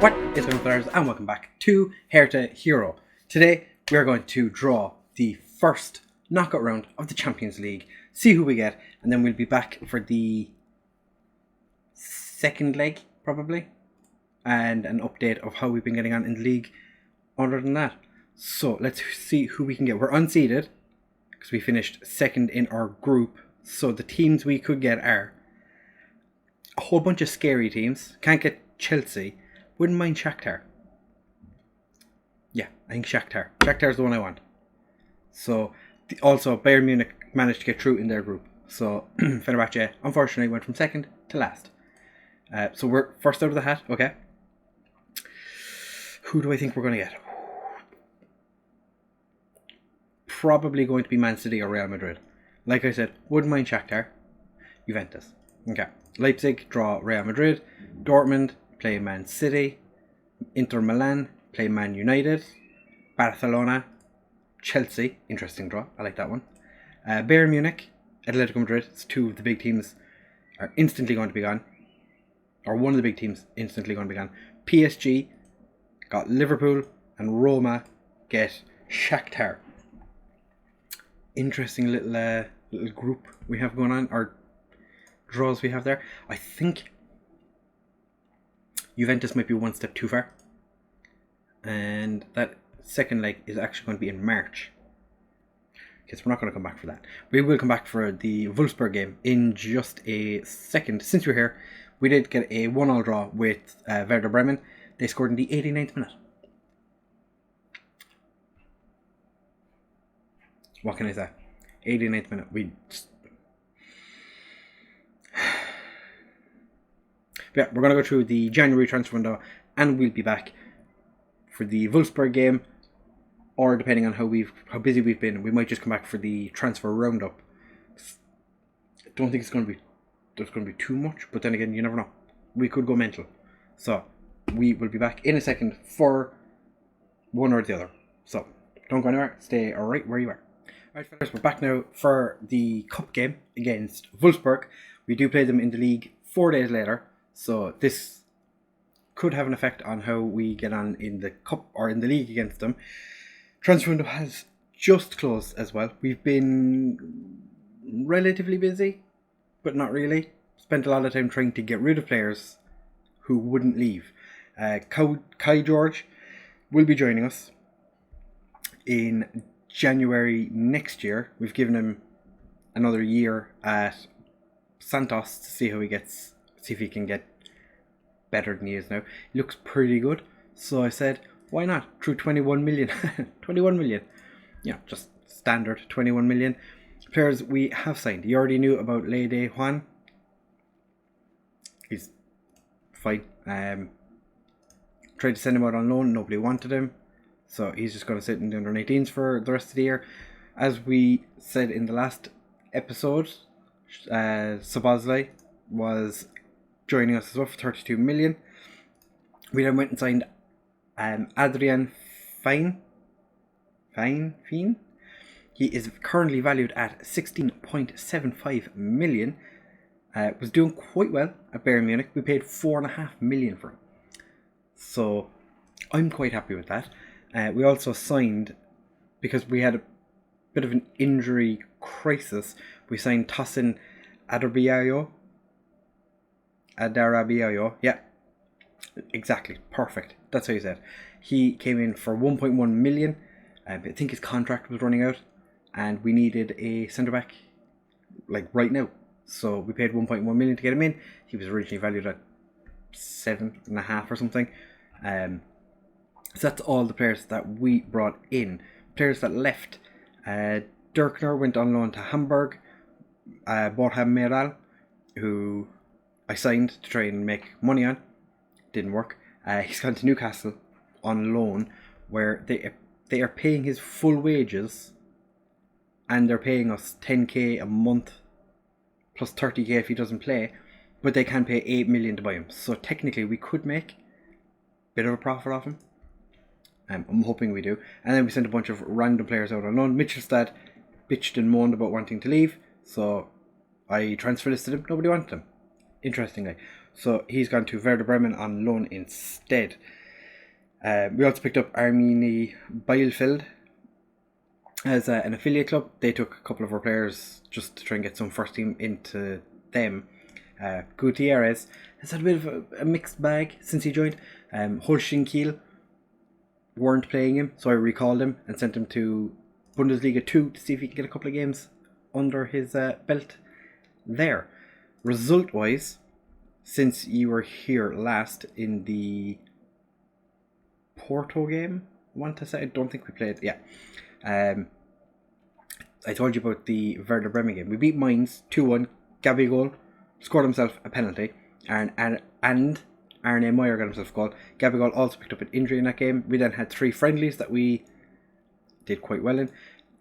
What is going on, players, and welcome back to Hertha Hero. Today we are going to draw the first knockout round of the Champions League, see who we get, and then we'll be back for the second leg, probably, and an update of how we've been getting on in the league other than that. So let's see who we can get. We're unseeded because we finished second in our group, so the teams we could get are a whole bunch of scary teams. Can't get Chelsea. Wouldn't mind Shakhtar. Yeah, I think Shakhtar. Shakhtar's the one I want. So, also Bayern Munich managed to get through in their group. So, Fenerbahce, unfortunately, went from second to last. So we're first out of the hat, okay. Who do I think we're going to get? Probably going to be Man City or Real Madrid. Like I said, wouldn't mind Shakhtar. Juventus. Okay. Leipzig draw Real Madrid. Dortmund play Man City. Inter Milan play Man United. Barcelona, Chelsea, interesting draw, I like that one. Bayern Munich, Atletico Madrid, it's two of the big teams are instantly going to be gone. Or one of the big teams instantly going to be gone. PSG got Liverpool, and Roma get Shakhtar. Interesting little group we have going on, or draws we have there. I think Juventus might be one step too far, and that second leg is actually going to be in March. Okay, so we're not going to come back for that. We will come back for the Wolfsburg game in just a second. Since we're here, we did get a 1-1 draw with Werder Bremen. They scored in the 89th minute. What can I say? 89th minute. Yeah, we're going to go through the January transfer window, and we'll be back for the Wolfsburg game, or depending on how busy we've been, we might just come back for the transfer roundup. I don't think there's going to be too much, but then again, you never know. We could go mental. So, we will be back in a second for one or the other. So, don't go anywhere. Stay right where you are. Alright, fellas, we're back now for the cup game against Wolfsburg. We do play them in the league 4 days later. So this could have an effect on how we get on in the cup or in the league against them. Transfer window has just closed as well. We've been relatively busy, but not really. Spent a lot of time trying to get rid of players who wouldn't leave. Kai George will be joining us in January next year. We've given him another year at Santos to see how he gets. See if he can get better than he is now. He looks pretty good. So I said, why not? Through 21 million. 21 million. Yeah, just standard 21 million. Players we have signed. You already knew about Lede Juan. He's fine. Tried to send him out on loan. Nobody wanted him. So he's just going to sit in the under-19s for the rest of the year. As we said in the last episode, Sabazlai was joining us as well for 32 million. We then went and signed Adrian Fein. He is currently valued at 16.75 million. Was doing quite well at Bayern Munich. We paid 4.5 million for him. So I'm quite happy with that. We also signed, because we had a bit of an injury crisis, we signed Tosin Adarabioyo, yeah, exactly, perfect, that's how you said. He came in for 1.1 million. I think his contract was running out, and we needed a centre-back, like right now. So we paid 1.1 million to get him in. He was originally valued at 7.5 or something. So that's all the players that we brought in. Players that left. Dirkner went on loan to Hamburg. Borja Meral, who I signed to try and make money on. Didn't work. He's gone to Newcastle on loan, where they are paying his full wages, and they're paying us 10k a month plus 30k if he doesn't play, but they can pay 8 million to buy him. So technically we could make a bit of a profit off him. I'm hoping we do. And then we sent a bunch of random players out on loan. Mitchelstad bitched and moaned about wanting to leave, so I transfer listed him. Nobody wanted him. interestingly. So he's gone to Werder Bremen on loan instead. We also picked up Armini Bielefeld as an affiliate club. They took a couple of our players just to try and get some first team into them. Gutierrez has had a bit of a mixed bag since he joined. Holstein Kiel weren't playing him, so I recalled him and sent him to Bundesliga 2 to see if he can get a couple of games under his belt there. Result-wise, since you were here last in the Porto game, I want to say, I don't think we played, yeah. I told you about the Werder Bremen game. We beat Mainz 2-1, Gabigol scored himself a penalty, and Arne Meyer got himself a goal. Gabigol also picked up an injury in that game. We then had 3 friendlies that we did quite well in.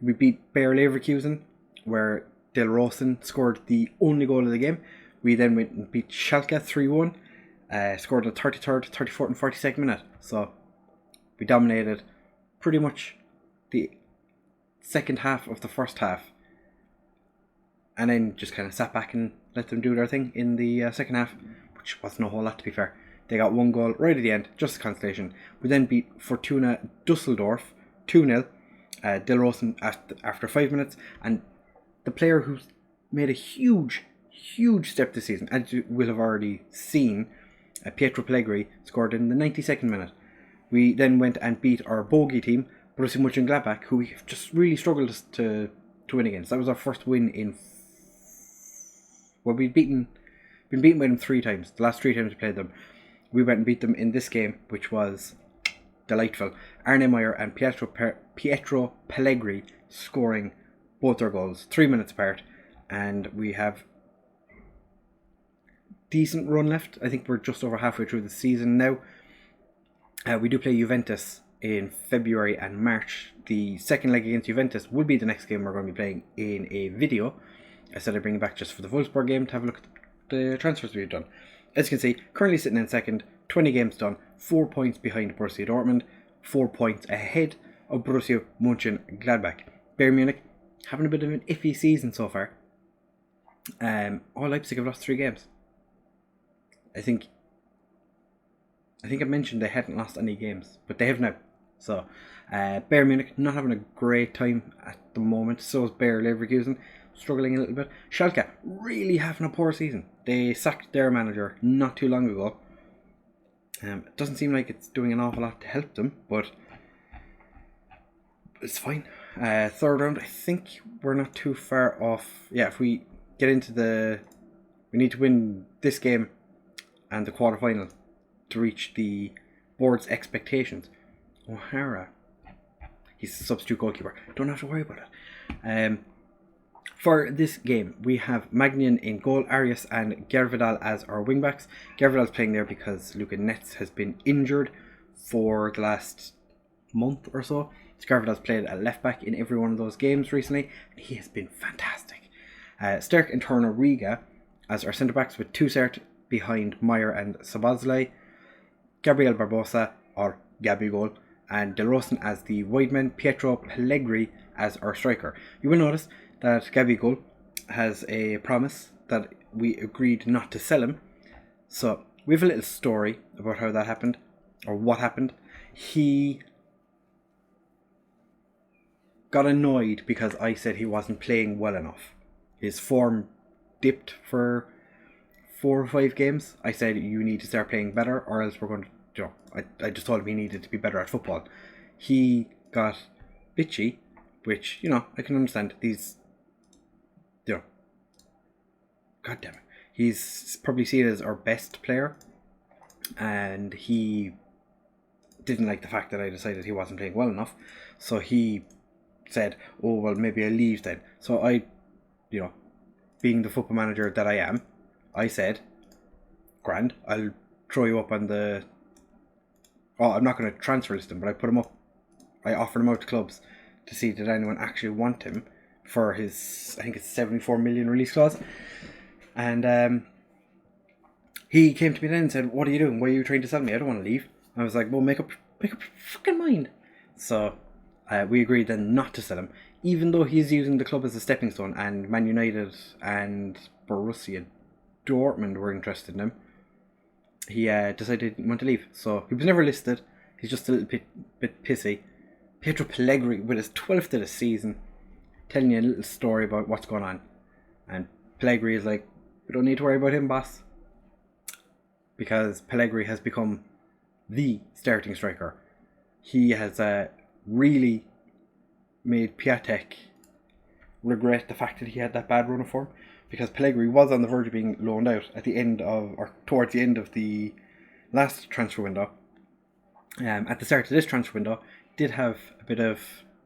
We beat Bayer Leverkusen, where Del Rosen scored the only goal of the game. We then went and beat Schalke 3-1, scored the 33rd, 34th and 42nd minute. So we dominated pretty much the second half of the first half, and then just kind of sat back and let them do their thing in the second half, which wasn't a whole lot, to be fair. They got 1 goal right at the end, just a consolation. We then beat Fortuna Dusseldorf 2-0, Del Rosen after 5 minutes, and the player who's made a huge step this season, as you will have already seen, Pietro Pellegrini, scored in the 92nd minute. We then went and beat our bogey team, Borussia Mönchengladbach, who we just really struggled to win against. That was our first win in... Well, been beaten by them 3 times. The last 3 times we played them, we went and beat them in this game, which was delightful. Arne Meyer and Pietro Pellegrini scoring both their goals, 3 minutes apart, and we have decent run left. I think we're just over halfway through the season now. We do play Juventus in February and March. The second leg against Juventus will be the next game we're going to be playing in a video. I said I'd bring it back just for the Wolfsburg game to have a look at the transfers we've done. As you can see, currently sitting in second, 20 games done, 4 points behind Borussia Dortmund, 4 points ahead of Borussia Mönchengladbach. Bayern Munich having a bit of an iffy season so far. All Leipzig have lost 3 games. I think I mentioned they hadn't lost any games, but they have now. So, Bayern Munich not having a great time at the moment. So is Bayer Leverkusen, struggling a little bit. Schalke really having a poor season. They sacked their manager not too long ago. It doesn't seem like it's doing an awful lot to help them, but it's fine. Third round, I think we're not too far off. Yeah, if we get into we need to win this game and the quarterfinal to reach the board's expectations. O'Hara, he's a substitute goalkeeper. Don't have to worry about it. For this game, we have Magnin in goal, Arias and Gervidal as our wingbacks. Gervidal's playing there because Luka Netz has been injured for the last month or so. Gervidal's played at left back in every one of those games recently, and he has been fantastic. Sterk and Turner Riga as our centre backs, with Toussaint behind Meyer and Sabazlai. Gabriel Barbosa or Gabigol and Del Rosen as the wide men. Pietro Pellegrini as our striker. You will notice that Gabigol has a promise that we agreed not to sell him. So we have a little story about how that happened, or what happened. He got annoyed because I said he wasn't playing well enough. His form dipped for 4 or 5 games. I said, you need to start playing better, or else we're going to, I just told him he needed to be better at football. He got bitchy, which, I can understand. These, God damn it. He's probably seen as our best player, and he didn't like the fact that I decided he wasn't playing well enough. So he said, oh, well, maybe I'll leave then. So I, being the football manager that I am, I said, grand, I'll throw you up on the... Oh, I'm not going to transfer list him, but I put him up. I offered him out to clubs to see did anyone actually want him for his, I think it's 74 million release clause. And he came to me then and said, what are you doing? Why are you trying to sell me? I don't want to leave. I was like, well, make up your fucking mind. So we agreed then not to sell him, even though he's using the club as a stepping stone, and Man United and Borussia Dortmund were interested in him. He decided he didn't want to leave, so he was never listed. He's just a little bit pissy. Pietro Pellegrini, with his 12th of the season, telling you a little story about what's going on. And Pellegrini is like, we don't need to worry about him, boss. Because Pellegrini has become the starting striker. He has really made Piatek regret the fact that he had that bad run of form. Because Pellegrini was on the verge of being loaned out at the end of, or towards the end of the last transfer window. At the start of this transfer window, did have a bit of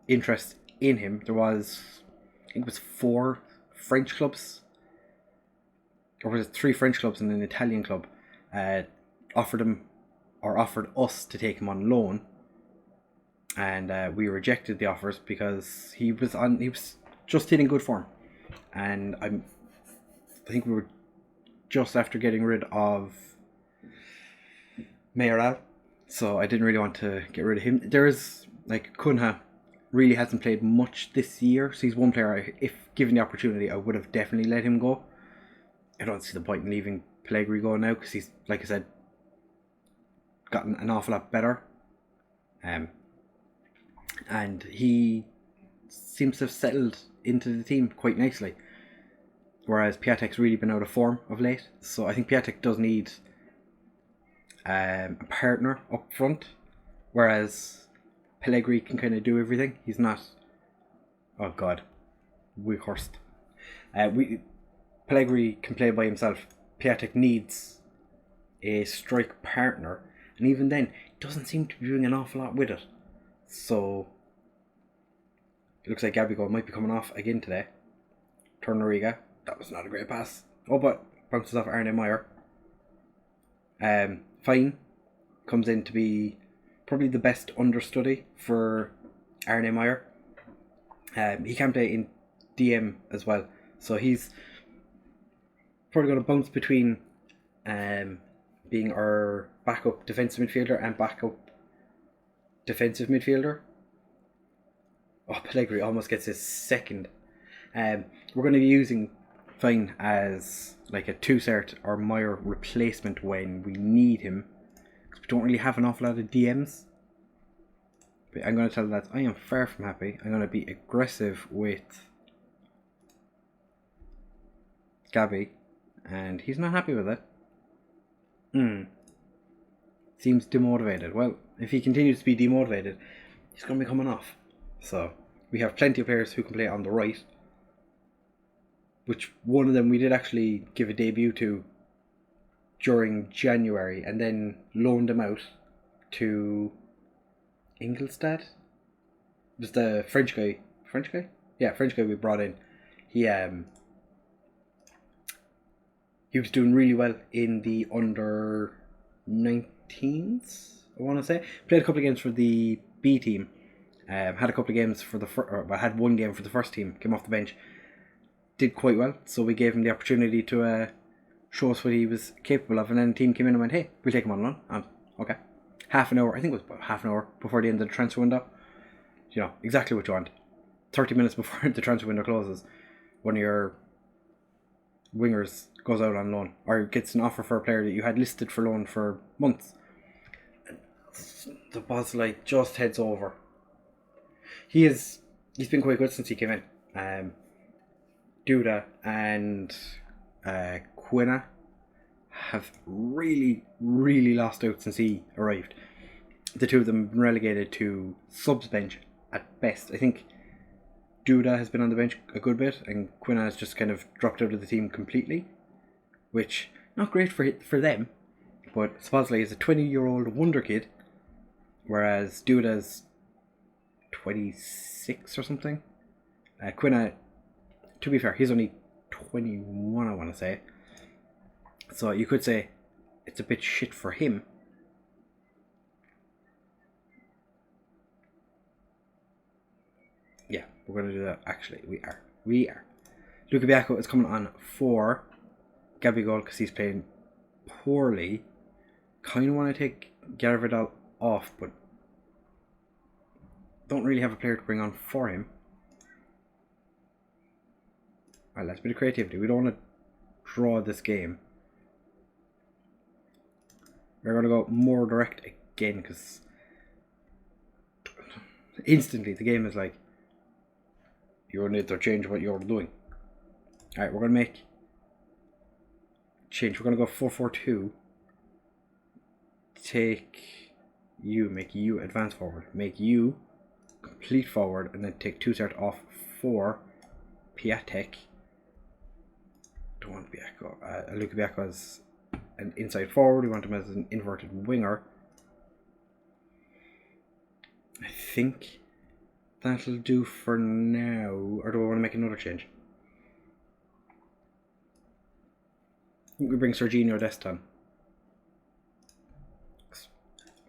interest in him. There was, I think it was 4 French clubs, or was it 3 French clubs and an Italian club, offered us to take him on loan, and we rejected the offers because he was just hitting good form, and I think we were just after getting rid of Mayoral, so I didn't really want to get rid of him. There is, like, Cunha really hasn't played much this year, so he's one player, if given the opportunity, I would have definitely let him go. I don't see the point in leaving Pellegrini go now, because he's, like I said, gotten an awful lot better. And he seems to have settled into the team quite nicely. Whereas Piatek's really been out of form of late. So I think Piatek does need a partner up front. Whereas Pellegrini can kind of do everything. He's not... Oh God. Weghorst. Pellegrini can play by himself. Piatek needs a strike partner. And even then, he doesn't seem to be doing an awful lot with it. So it looks like Gabigol might be coming off again today. Tornariga. That was not a great pass. Oh, but bounces off Arne Meyer. Fine comes in to be probably the best understudy for Arne Meyer. He can play in DM as well. So he's probably going to bounce between being our backup defensive midfielder and backup defensive midfielder. Oh, Pellegrini almost gets his second. We're going to be using Fine as like a Toussaint or Meyer replacement when we need him, because we don't really have an awful lot of DMs. But I'm going to tell the lads I am far from happy. I'm going to be aggressive with Gabby, and he's not happy with it. Seems demotivated. Well, if he continues to be demotivated, he's going to be coming off. So we have plenty of players who can play on the right, which one of them we did actually give a debut to during January, and then loaned him out to Ingolstadt. It was the French guy. Yeah, French guy we brought in. He was doing really well in the under 19s, I want to say. Played a couple of games for the B team. Had a couple of games for had one game for the first team. Came off the bench. Did quite well, so we gave him the opportunity to show us what he was capable of, and then the team came in and went, hey, we'll take him on loan. And okay, half an hour, I think it was about half an hour before the end of the transfer window. You know, exactly what you want. 30 minutes before the transfer window closes, one of your wingers goes out on loan, or gets an offer for a player that you had listed for loan for months. And the Boslite just heads over. He's been quite good since he came in. Duda and Quina have really, really lost out since he arrived. The two of them have been relegated to subs bench at best. I think Duda has been on the bench a good bit, and Quina has just kind of dropped out of the team completely, which not great for them. But supposedly is a 20-year-old wonder kid, whereas Duda's 26 or something. Quina, to be fair, he's only 21, I want to say. So you could say it's a bit shit for him. Yeah, we're going to do that. Actually, we are. Luka Biacco is coming on for Gabigol because he's playing poorly. Kind of want to take Garvidal off, but don't really have a player to bring on for him. Alright, that's a bit of creativity. We don't want to draw this game. We're going to go more direct again, because instantly the game is like, you need to change what you're doing. Alright, we're going to make change. We're going to go 4-4-2. Make you advance forward. Make you complete forward, and then take 2 start off for Piatek. Don't want Biako. Luka Biako as an inside forward. We want him as an inverted winger. I think that'll do for now. Or do I want to make another change? I think we bring Serginho Dest on.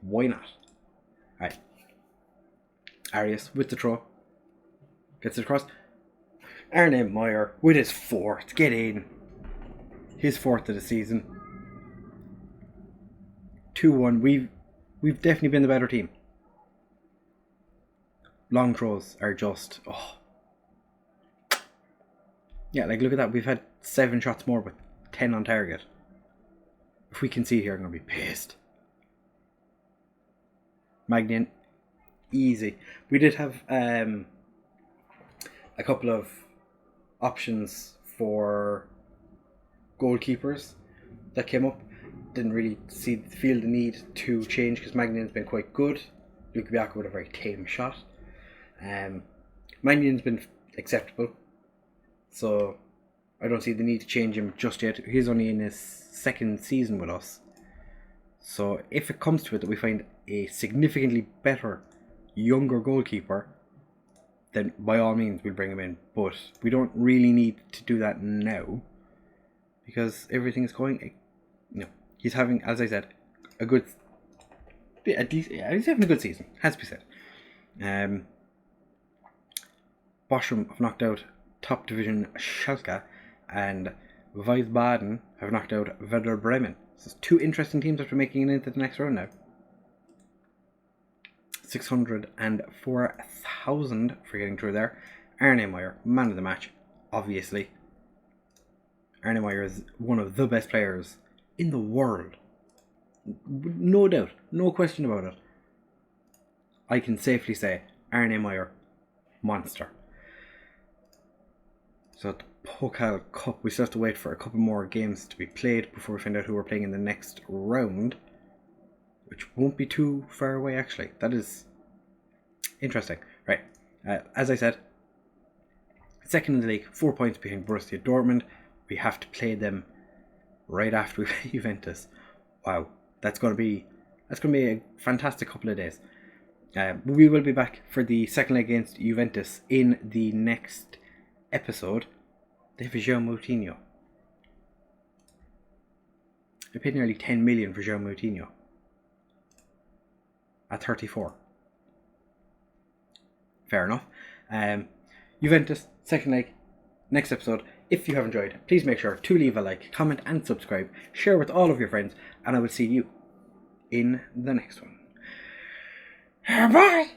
Why not? Alright. Arias with the throw. Gets it across. Arne Meyer with his 4th. Get in. His 4th of the season. 2-1. We've definitely been the better team. Long throws are just... oh. Yeah, like look at that. We've had 7 shots more with 10 on target. If we concede here, I'm going to be pissed. Magnin, easy. We did have a couple of options for goalkeepers that came up. Didn't really feel the need to change because Magnin's been quite good. Luka Biako with a very tame shot. Magnin's been acceptable, so I don't see the need to change him just yet. He's only in his 2nd season with us. So if it comes to it that we find a significantly better, younger goalkeeper, then by all means we'll bring him in. But we don't really need to do that now, because everything is going... he's having, as I said, a good... At least, yeah, he's having a good season, has to be said. Bochum have knocked out top division Schalke, and Wiesbaden have knocked out Werder Bremen. So 2 interesting teams after making it into the next round now. 604,000 for getting through there. Arne Meyer, man of the match, obviously. Arne Meyer is one of the best players in the world. No doubt, no question about it. I can safely say Arne Meyer, monster. So the Pokal Cup, we still have to wait for a couple more games to be played before we find out who we're playing in the next round, which won't be too far away actually. That is interesting. Right, as I said, 2nd in the league, 4 points behind Borussia Dortmund. We have to play them right after we play Juventus. Wow, that's going to be a fantastic couple of days. We will be back for the 2nd leg against Juventus in the next episode. They have João Moutinho. They paid nearly 10 million for João Moutinho at 34. Fair enough. Juventus, 2nd leg, next episode. If you have enjoyed, please make sure to leave a like, comment and subscribe. Share with all of your friends, and I will see you in the next one. Bye!